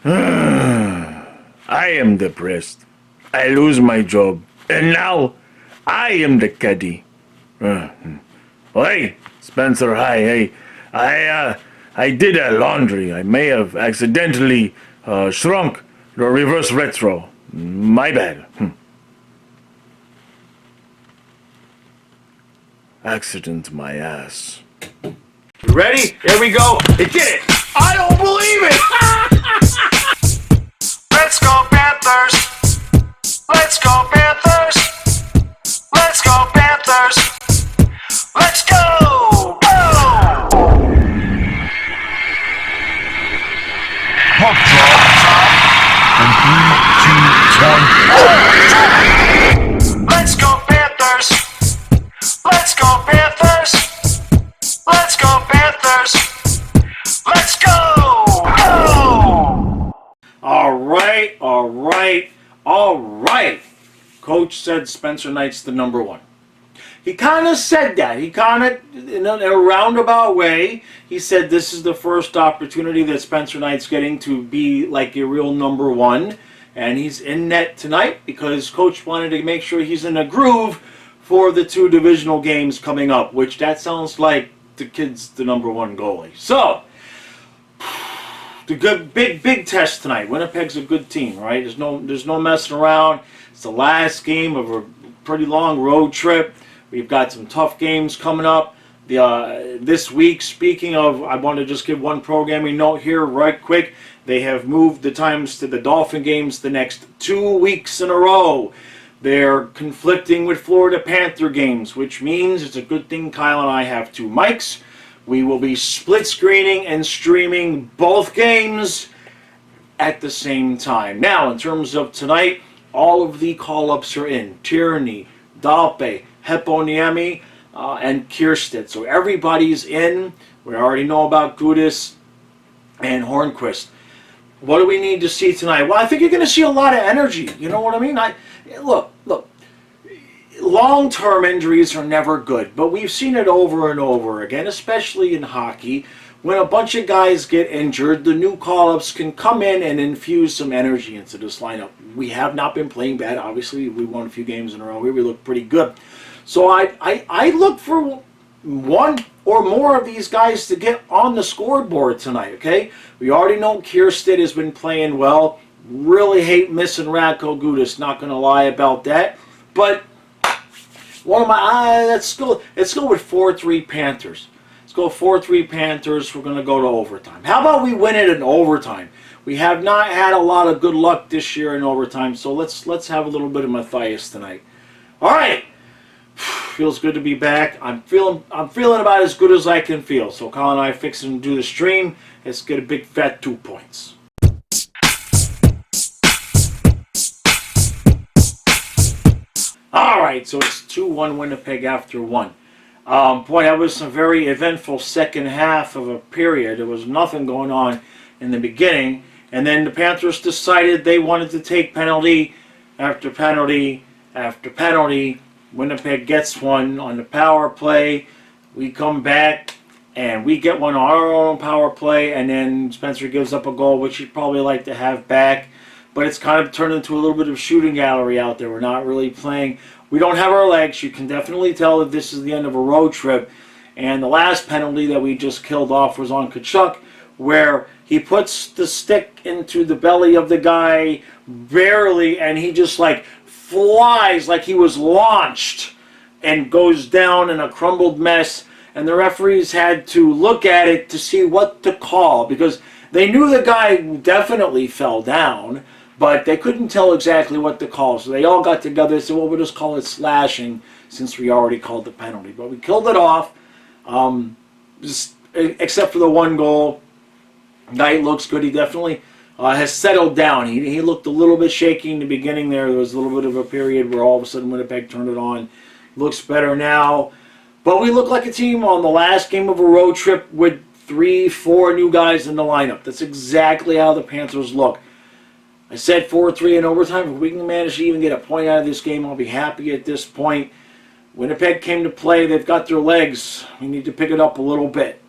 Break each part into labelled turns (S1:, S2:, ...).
S1: I am depressed. I lose my job. And now I am the caddy. Hey, Spencer, hi. Hey, I did a laundry. I may have accidentally shrunk the reverse retro. My bad. Accident my ass. You ready? Here we go. It did it. I don't believe it.
S2: Let's go Panthers! Let's go Panthers! Let's go Panthers! Let's go! Go!
S3: Puck drop. And 3, 2, 1.
S2: Let's go Panthers! Let's go Panthers! Let's go Panthers! Let's go! Go!
S1: All right. Coach said Spencer Knight's the number one. He kind of said that. He kind of, in a roundabout way, he said this is the first opportunity that Spencer Knight's getting to be like a real number one. And he's in net tonight because Coach wanted to make sure he's in a groove for the 2 divisional games coming up, which that sounds like the kid's the number one goalie. So, the good big test tonight. Winnipeg's a good team, right? There's no messing around. It's the last game of a pretty long road trip. We've got some tough games coming up this week. Speaking of, I want to just give one programming note here right quick. They have moved the times to the Dolphin games the next 2 weeks in a row. They're conflicting with Florida Panther games, which means it's a good thing Kyle and I have 2 mics. We will be split screening and streaming both games at the same time. Now, in terms of tonight, all of the call-ups are in. Tierney, Dalpe, Heponiemi, and Kierstead. So everybody's in. We already know about Gudis and Hornquist. What do we need to see tonight? Well, I think you're going to see a lot of energy. You know what I mean? Look. Long-term injuries are never good, but we've seen it over and over again, especially in hockey. When a bunch of guys get injured, the new call-ups can come in and infuse some energy into this lineup. We have not been playing bad. Obviously, we won a few games in a row. We look pretty good. So I look for one or more of these guys to get on the scoreboard tonight, okay? We already know Kierstead has been playing well. Really hate missing Radko Gudas, not going to lie about that. But one of my, let's go with 4-3 Panthers. Let's go 4-3 Panthers. We're going to go to overtime. How about we win it in overtime? We have not had a lot of good luck this year in overtime, so let's have a little bit of Matthias tonight. All right. Feels good to be back. I'm feeling about as good as I can feel. So Colin and I fixing to do the stream. Let's get a big fat 2 points. All right, so it's 2-1 Winnipeg after 1. Boy, that was a very eventful second half of a period. There was nothing going on in the beginning. And then the Panthers decided they wanted to take penalty after penalty after penalty. Winnipeg gets one on the power play. We come back and we get one on our own power play. And then Spencer gives up a goal, which he'd probably like to have back. But it's kind of turned into a little bit of shooting gallery out there. We're not really playing. We don't have our legs. You can definitely tell that this is the end of a road trip. And the last penalty that we just killed off was on Tkachuk, where he puts the stick into the belly of the guy barely, and he just like flies like he was launched and goes down in a crumbled mess. And the referees had to look at it to see what to call, because they knew the guy definitely fell down, but they couldn't tell exactly what to call. So they all got together and said, well, we'll just call it slashing since we already called the penalty. But we killed it off, except for the one goal. Knight looks good. He definitely has settled down. He looked a little bit shaky in the beginning there. There was a little bit of a period where all of a sudden Winnipeg turned it on. Looks better now. But we look like a team on the last game of a road trip with 3-4 new guys in the lineup. That's exactly how the Panthers look. I said 4-3 in overtime. If we can manage to even get a point out of this game, I'll be happy at this point. Winnipeg came to play. They've got their legs. We need to pick it up a little bit.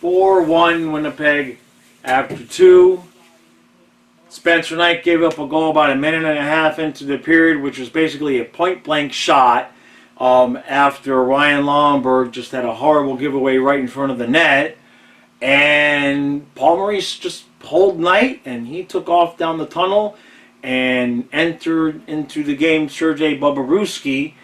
S1: 4-1 Winnipeg after 2. Spencer Knight gave up a goal about a minute and a half into the period, which was basically a point-blank shot after Ryan Lomberg just had a horrible giveaway right in front of the net. And Paul Maurice just pulled Knight, and he took off down the tunnel and entered into the game Sergei Bobrovsky.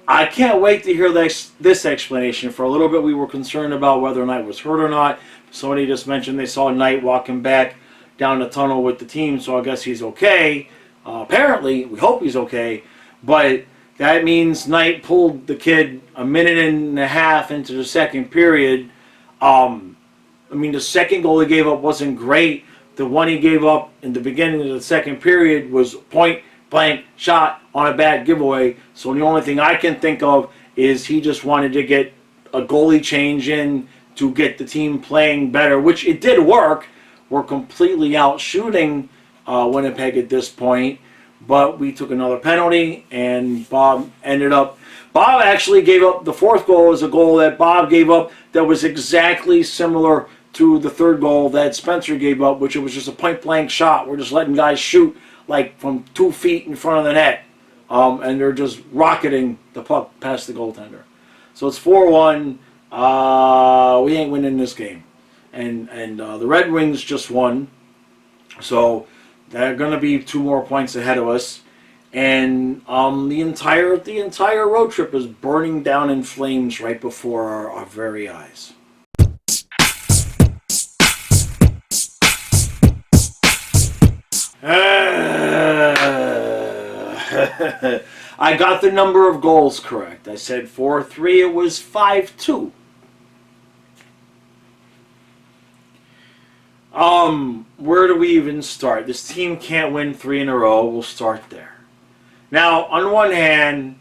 S1: I can't wait to hear this explanation. For a little bit, we were concerned about whether Knight was hurt or not. Somebody just mentioned they saw Knight walking back down the tunnel with the team, so I guess he's okay. Apparently, we hope he's okay. But that means Knight pulled the kid a minute and a half into the second period. The second goal he gave up wasn't great. The one he gave up in the beginning of the second period was point-blank shot on a bad giveaway. So the only thing I can think of is he just wanted to get a goalie change in to get the team playing better, which it did work. We're completely out shooting Winnipeg at this point, but we took another penalty, and Bob actually gave up the fourth goal as a goal that Bob gave up that was exactly similar to the third goal that Spencer gave up, which it was just a point-blank shot. We're just letting guys shoot like from 2 feet in front of the net, and they're just rocketing the puck past the goaltender. So it's 4-1. We ain't winning this game. And the Red Wings just won, so they're going to be 2 more points ahead of us. And the entire road trip is burning down in flames right before our very eyes. I got the number of goals correct. I said 4-3. It was 5-2. Where do we even start? This team can't win 3 in a row. We'll start there. Now, on one hand,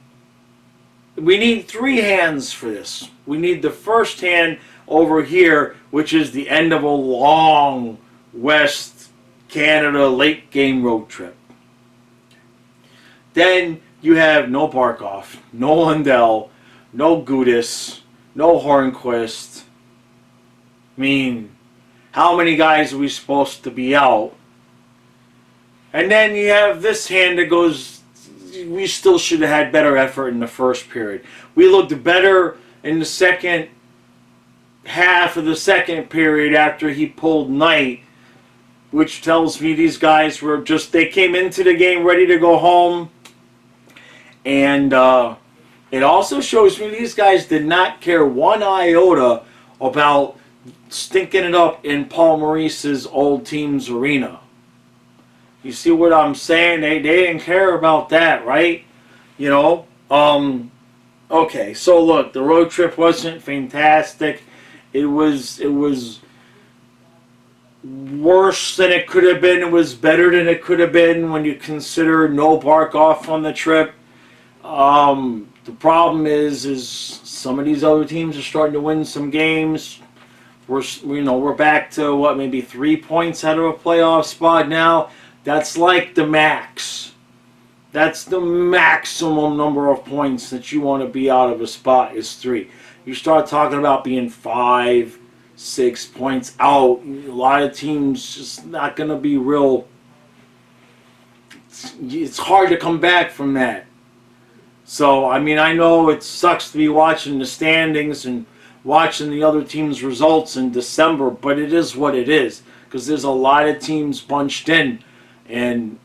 S1: we need 3 hands for this. We need the first hand over here, which is the end of a long West Canada late game road trip. Then you have no Barkov, no Lundell, no Gudis, no Hornquist. How many guys are we supposed to be out? And then you have this hand that goes, we still should have had better effort in the first period. We looked better in the second half of the second period after he pulled Knight, which tells me these guys were they came into the game ready to go home. And it also shows me these guys did not care one iota about stinking it up in Paul Maurice's old team's arena. You see what I'm saying? They didn't care about that, right? Okay, so look, the road trip wasn't fantastic. It was worse than it could have been. It was better than it could have been when you consider no Barkov on the trip. The problem is some of these other teams are starting to win some games. We're back to maybe 3 points out of a playoff spot now. That's like the max. That's the maximum number of points that you want to be out of a spot is 3. You start talking about being 5, 6 points out. A lot of teams just not going to be real. It's hard to come back from that. So, I know it sucks to be watching the standings and watching the other team's results in December, but it is what it is, because there's a lot of teams bunched in. And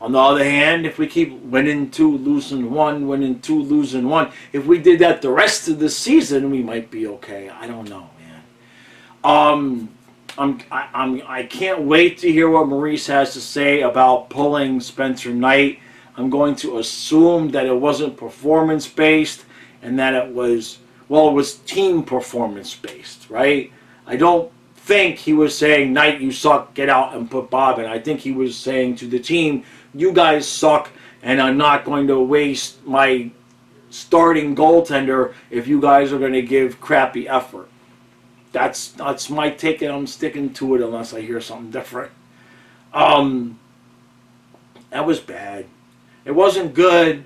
S1: on the other hand, if we keep winning 2, losing 1, winning 2, losing 1, if we did that the rest of the season, we might be okay. I don't know, man. I can't wait to hear what Maurice has to say about pulling Spencer Knight. I'm going to assume that it wasn't performance-based and that it was team performance-based, right? I don't think he was saying, Knight, you suck, get out and put Bob in. I think he was saying to the team, you guys suck, and I'm not going to waste my starting goaltender if you guys are going to give crappy effort. That's my take, and I'm sticking to it unless I hear something different. That was bad. It wasn't good.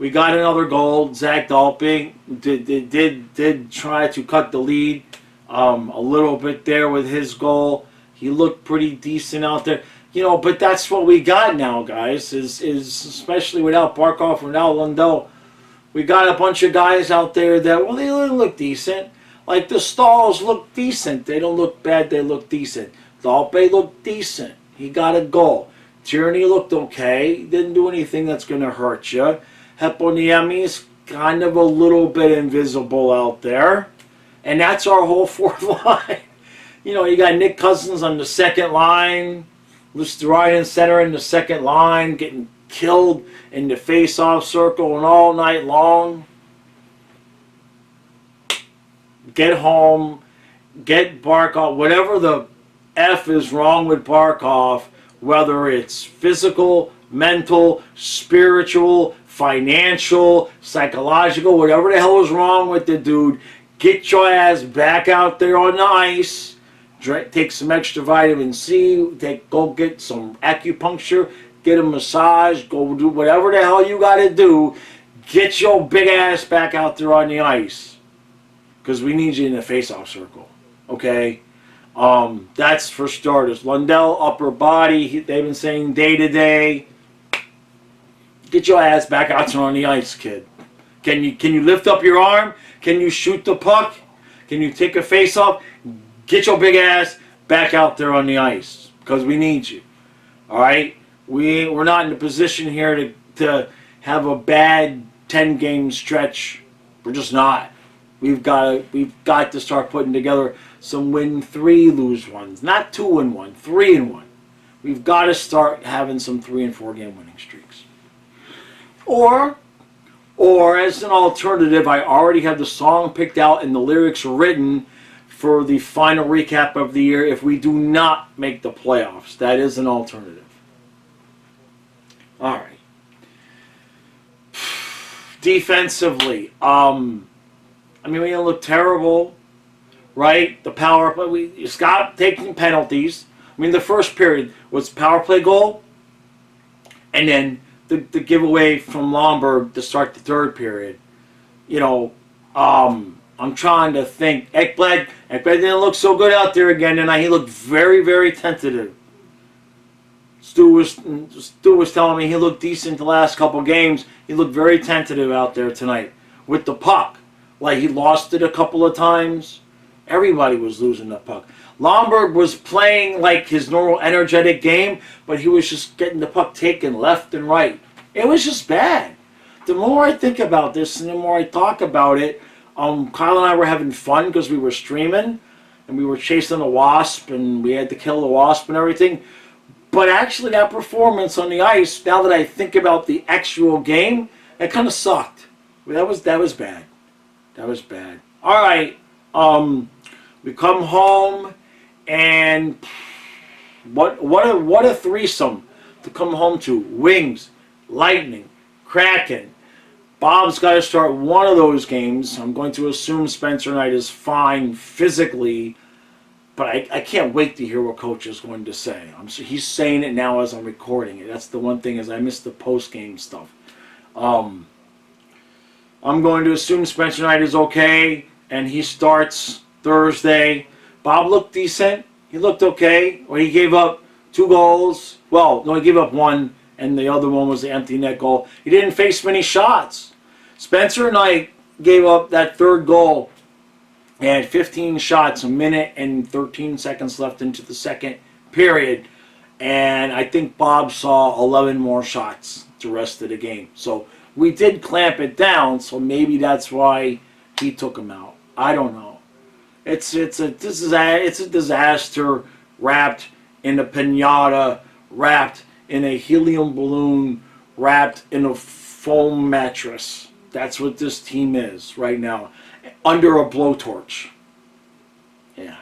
S1: We got another goal. Zach Dalpe did try to cut the lead a little bit there with his goal. He looked pretty decent out there. But that's what we got now, guys, is especially without Barkov, without Lundell. We got a bunch of guys out there that, well, they look decent. Like the Stalls look decent. They don't look bad, they look decent. Dalpe looked decent. He got a goal. Tierney looked okay. He didn't do anything that's going to hurt you. Heponiemi's kind of a little bit invisible out there. And that's our whole fourth line. You got Nick Cousins on the second line. Lusterine center in the second line, getting killed in the face-off circle and all night long. Get home. Get Barkov. Whatever the F is wrong with Barkov, whether it's physical, mental, spiritual, financial, psychological, whatever the hell is wrong with the dude, get your ass back out there on the ice. Take some extra vitamin C. Go get some acupuncture. Get a massage. Go do whatever the hell you got to do. Get your big ass back out there on the ice, because we need you in the face-off circle. Okay, that's for starters. Lundell, upper body. They've been saying day to day. Get your ass back out there on the ice, kid. Can you lift up your arm? Can you shoot the puck? Can you take a face-off? Get your big ass back out there on the ice, because we need you. All right? We're not in a position here to have a bad 10-game stretch. We're just not. We've got to start putting together some win 3, lose 1s. Not 2 and 1, 3 and 1. We've got to start having some 3 and 4 game winning streaks. Or as an alternative, I already have the song picked out and the lyrics written for the final recap of the year if we do not make the playoffs. That is an alternative. All right. Defensively, we didn't look terrible, right? The power play, we stopped taking penalties. The first period was power play goal, and then the giveaway from Lomberg to start the third period. I'm trying to think. Ekblad didn't look so good out there again tonight. He looked very, very tentative. Stu was telling me he looked decent the last couple games. He looked very tentative out there tonight with the puck. Like, he lost it a couple of times. Everybody was losing the puck. Lomberg was playing like his normal energetic game, but he was just getting the puck taken left and right. It was just bad. The more I think about this and the more I talk about it, Kyle and I were having fun because we were streaming and we were chasing a wasp and we had to kill the wasp and everything. But actually, that performance on the ice, now that I think about the actual game, it kind of sucked. That was bad. That was bad. All right, we come home and what a threesome to come home to. Wings, Lightning, Kraken. Bob's got to start one of those games. I'm going to assume Spencer Knight is fine physically, but I can't wait to hear what Coach is going to say. He's saying it now as I'm recording it. That's the one thing, is I missed the post-game stuff. I'm going to assume Spencer Knight is okay, and he starts Thursday. Bob looked decent. He looked okay. Well, he gave up 2 goals. Well, no, he gave up 1, and the other one was the empty net goal. He didn't face many shots. Spencer Knight gave up that 3rd goal. He had 15 shots, 1 minute and 13 seconds left into the second period. And I think Bob saw 11 more shots the rest of the game. So we did clamp it down, so maybe that's why he took him out. I don't know. It's a disaster wrapped in a piñata, wrapped in a helium balloon, wrapped in a foam mattress. That's what this team is right now. Under a blowtorch. Yeah.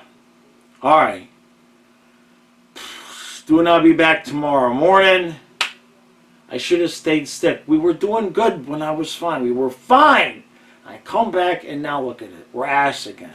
S1: All right. Stu and I'll be back tomorrow morning. I should have stayed stick. We were doing good when I was fine. We were fine. I come back and now look at it. We're ass again.